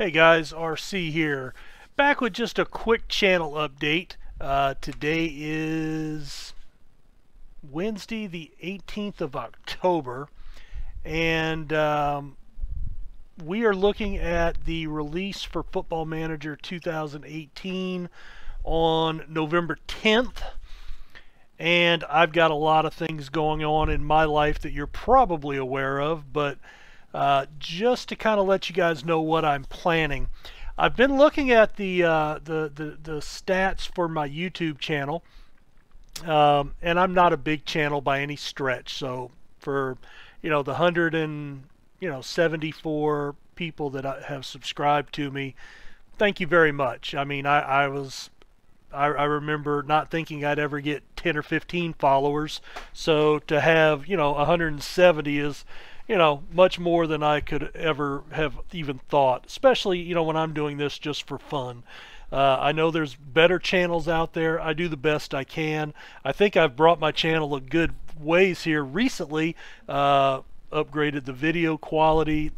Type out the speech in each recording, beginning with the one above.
Hey guys, RC here. Back with just a quick channel update. Today is Wednesday the 18th of October, and we are looking at the release for Football Manager 2018 on November 10th. And I've got a lot of things going on in my life that you're probably aware of, but just to kind of let you guys know what I'm planning. I've been looking at the stats for my YouTube channel, and I'm not a big channel by any stretch. So for the 174 people that have subscribed to me, thank you very much. I mean, I remember not thinking I'd ever get 10 or 15 followers, so to have 170 is much more than I could ever have even thought, especially when I'm doing this just for fun. I know there's better channels out there. I do the best I can. I think I've brought my channel a good ways here recently, upgraded the video quality,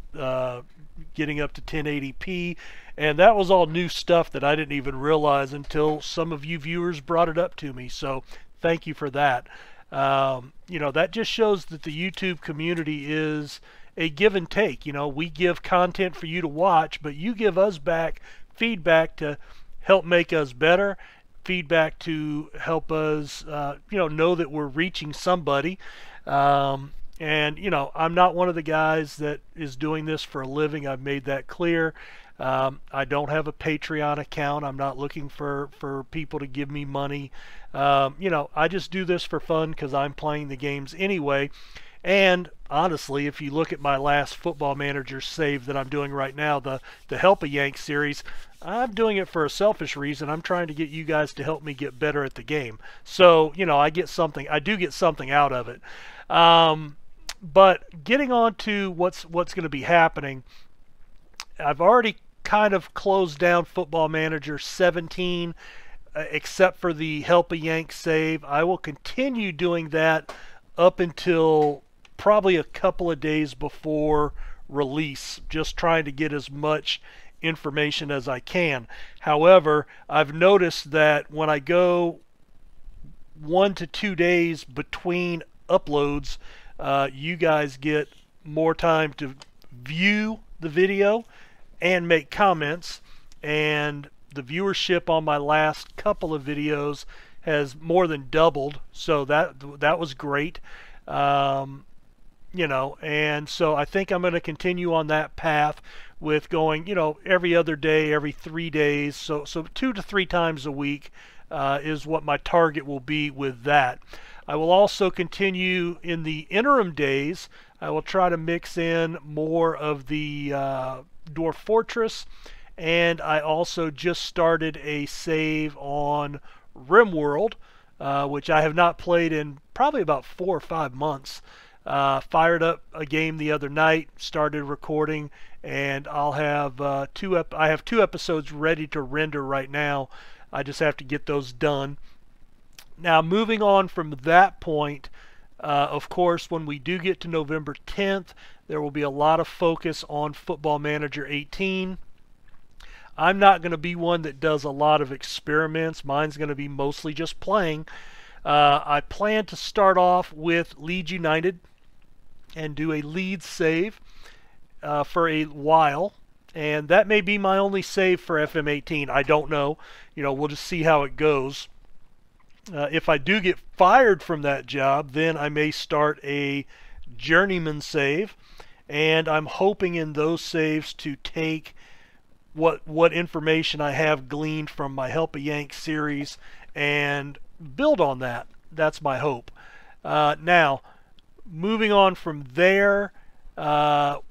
getting up to 1080p, and that was all new stuff that I didn't even realize until some of you viewers brought it up to me, so thank you for that. That just shows that the YouTube community is a give and take. We give content for you to watch, but you give us back feedback to help make us better, feedback to help us know that we're reaching somebody. And I'm not one of the guys that is doing this for a living. I've made that clear. I don't have a Patreon account. I'm not looking for people to give me money. I just do this for fun because I'm playing the games anyway. And honestly, if you look at my last Football Manager save that I'm doing right now, the Help-A-Yank series, I'm doing it for a selfish reason. I'm trying to get you guys to help me get better at the game. So, I do get something out of it. But getting on to what's going to be happening, I've already kind of closed down Football Manager 17, except for the Help-A-Yank save. I will continue doing that up until probably a couple of days before release, just trying to get as much information as I can. However, I've noticed that when I go 1 to 2 days between uploads, you guys get more time to view the video and make comments, and the viewership on my last couple of videos has more than doubled, so that was great. And so I think I'm going to continue on that path with going every other day, every 3 days, so 2 to 3 times a week is what my target will be with that. I will also continue in the interim days. I will try to mix in more of the Dwarf Fortress, and I also just started a save on RimWorld, which I have not played in probably about 4 or 5 months. Fired up a game the other night, started recording, and I'll have I have 2 episodes ready to render right now. I just have to get those done. Now, moving on from that point, of course, when we do get to November 10th, there will be a lot of focus on Football Manager 18. I'm not going to be one that does a lot of experiments. Mine's going to be mostly just playing. I plan to start off with Leeds United and do a Leeds save for a while. And that may be my only save for FM18. I don't know. We'll just see how it goes. If I do get fired from that job, then I may start a journeyman save, and I'm hoping in those saves to take what information I have gleaned from my Help-A-Yank series and build on that. That's my hope. Now, moving on from there, I've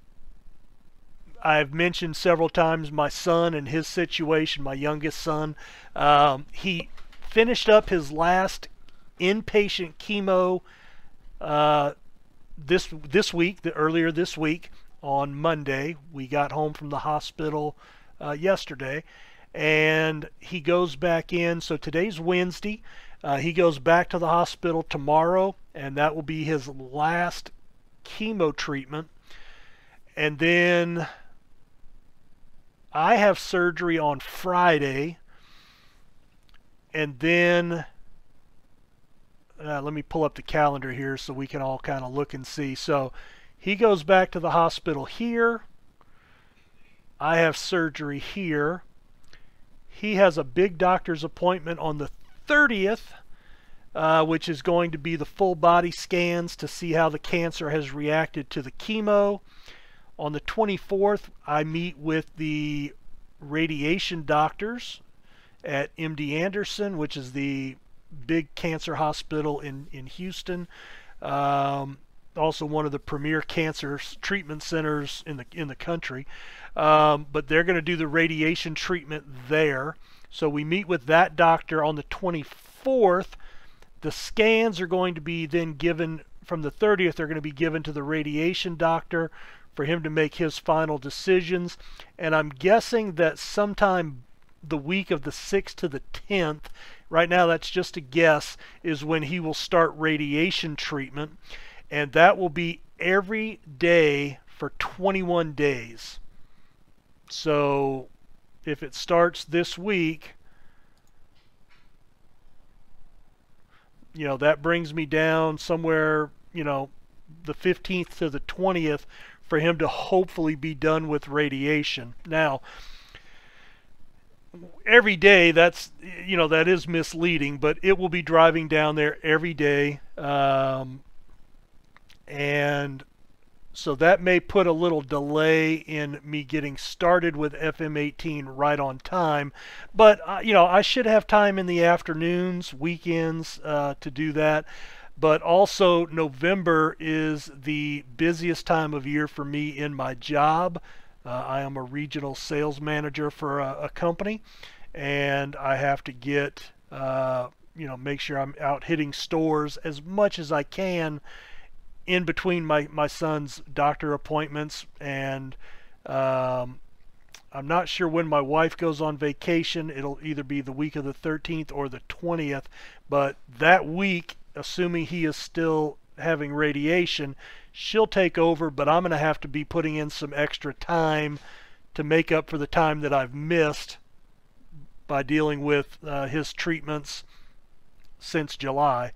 mentioned several times my son and his situation, my youngest son. He finished up his last inpatient chemo earlier this week on Monday. We got home from the hospital yesterday, and he goes back in. So today's Wednesday. He goes back to the hospital tomorrow, and that will be his last chemo treatment. And then I have surgery on Friday, and then let me pull up the calendar here so we can all kind of look and see. So he goes back to the hospital here. I have surgery here. He has a big doctor's appointment on the 30th, which is going to be the full body scans to see how the cancer has reacted to the chemo. On the 24th, I meet with the radiation doctors at MD Anderson, which is the big cancer hospital in Houston. Also one of the premier cancer treatment centers in the country. But they're going to do the radiation treatment there. So we meet with that doctor on the 24th. The scans are going to be then given from the 30th. They're going to be given to the radiation doctor for him to make his final decisions. And I'm guessing that sometime the week of the 6th to the 10th, right now that's just a guess, is when he will start radiation treatment. And that will be every day for 21 days. So if it starts this week, you know, that brings me down somewhere, you know, the 15th to the 20th for him to hopefully be done with radiation. Now, every day, that's, you know, that is misleading, but it will be driving down there every day. And so that may put a little delay in me getting started with FM18 right on time. But, you know, I should have time in the afternoons, weekends to do that. But also November is the busiest time of year for me in my job. I am a regional sales manager for a company, and I have to get, you know, make sure I'm out hitting stores as much as I can in between my son's doctor appointments. And I'm not sure when my wife goes on vacation. It'll either be the week of the 13th or the 20th, but that week, assuming he is still having radiation, she'll take over, but I'm going to have to be putting in some extra time to make up for the time that I've missed by dealing with his treatments since July.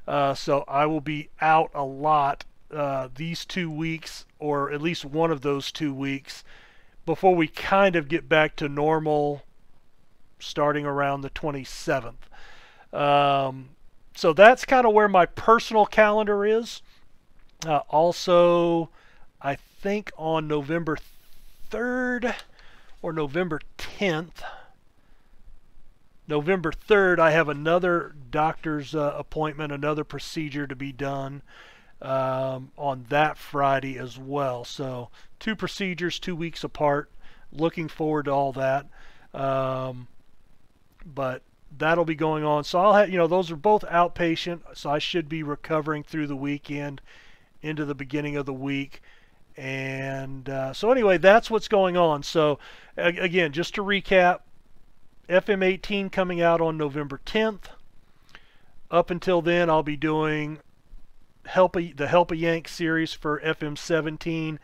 So I will be out a lot these 2 weeks, or at least one of those 2 weeks, before we kind of get back to normal starting around the 27th. So that's kind of where my personal calendar is. Also, I think on November 3rd or November 10th, November 3rd, I have another doctor's appointment, another procedure to be done on that Friday as well. So 2 procedures, 2 weeks apart. Looking forward to all that. But that'll be going on. So I'll have, you know, those are both outpatient, so I should be recovering through the weekend into the beginning of the week. And so anyway, that's what's going on. So again, just to recap, FM18 coming out on November 10th. Up until then, I'll be doing the Help a Yank series for FM17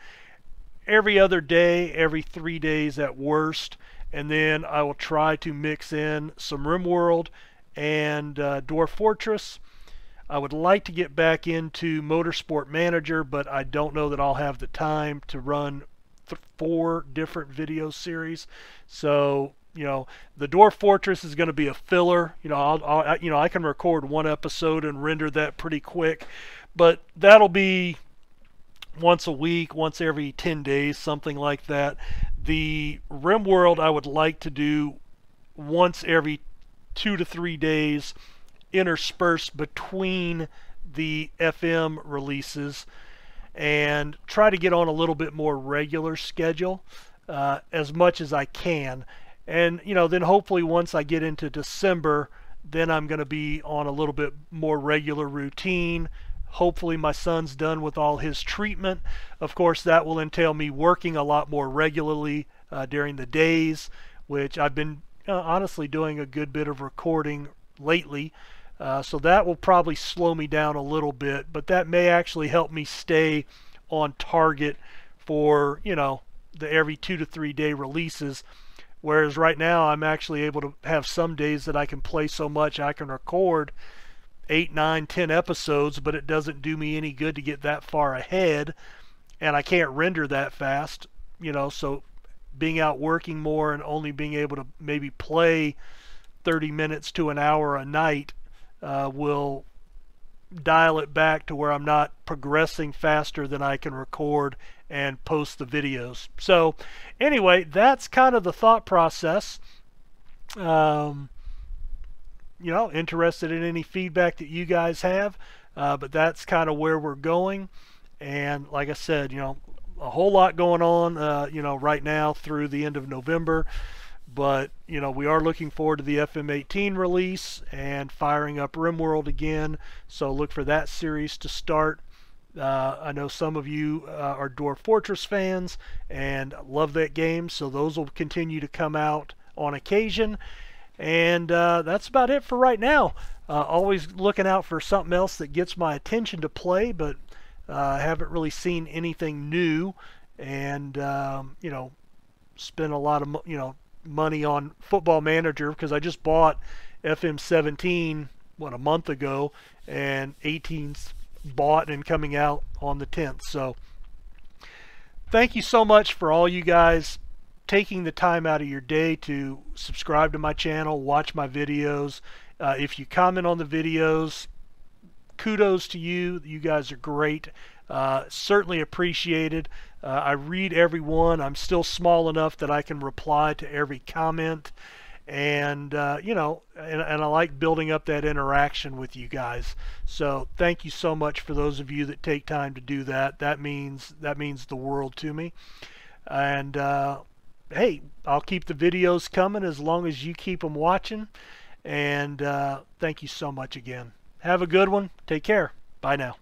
every other day, every 3 days at worst. And then I will try to mix in some RimWorld and Dwarf Fortress. I would like to get back into Motorsport Manager, but I don't know that I'll have the time to run 4 different video series. So, you know, the Dwarf Fortress is going to be a filler. You know, I can record 1 episode and render that pretty quick, but that'll be once a week, once every 10 days, something like that. The RimWorld I would like to do once every 2 to 3 days, interspersed between the FM releases, and try to get on a little bit more regular schedule as much as I can. And, you know, then hopefully once I get into December, then I'm going to be on a little bit more regular routine. Hopefully my son's done with all his treatment. Of course, that will entail me working a lot more regularly during the days, which I've been honestly doing a good bit of recording lately. So that will probably slow me down a little bit, but that may actually help me stay on target for, you know, the every 2 to 3 day releases. Whereas right now I'm actually able to have some days that I can play so much I can record 8, 9, 10 episodes, but it doesn't do me any good to get that far ahead, and I can't render that fast, so being out working more and only being able to maybe play 30 minutes to an hour a night will dial it back to where I'm not progressing faster than I can record and post the videos. So anyway, that's kind of the thought process. Interested in any feedback that you guys have, but that's kind of where we're going. And like I said, a whole lot going on, right now through the end of November. But, we are looking forward to the FM18 release and firing up RimWorld again. So look for that series to start. I know some of you are Dwarf Fortress fans and love that game. So those will continue to come out on occasion. And that's about it for right now. Always looking out for something else that gets my attention to play, but I haven't really seen anything new. And, spend a lot of, money on Football Manager because I just bought FM17 a month ago, and 18's bought and coming out on the 10th. So thank you so much for all you guys taking the time out of your day to subscribe to my channel, watch my videos. If you comment on the videos, kudos to you. You guys are great. Certainly appreciated. I read every one. I'm still small enough that I can reply to every comment, and and I like building up that interaction with you guys. So thank you so much for those of you that take time to do that. That means the world to me. And hey, I'll keep the videos coming as long as you keep them watching. And thank you so much again. Have a good one. Take care. Bye now.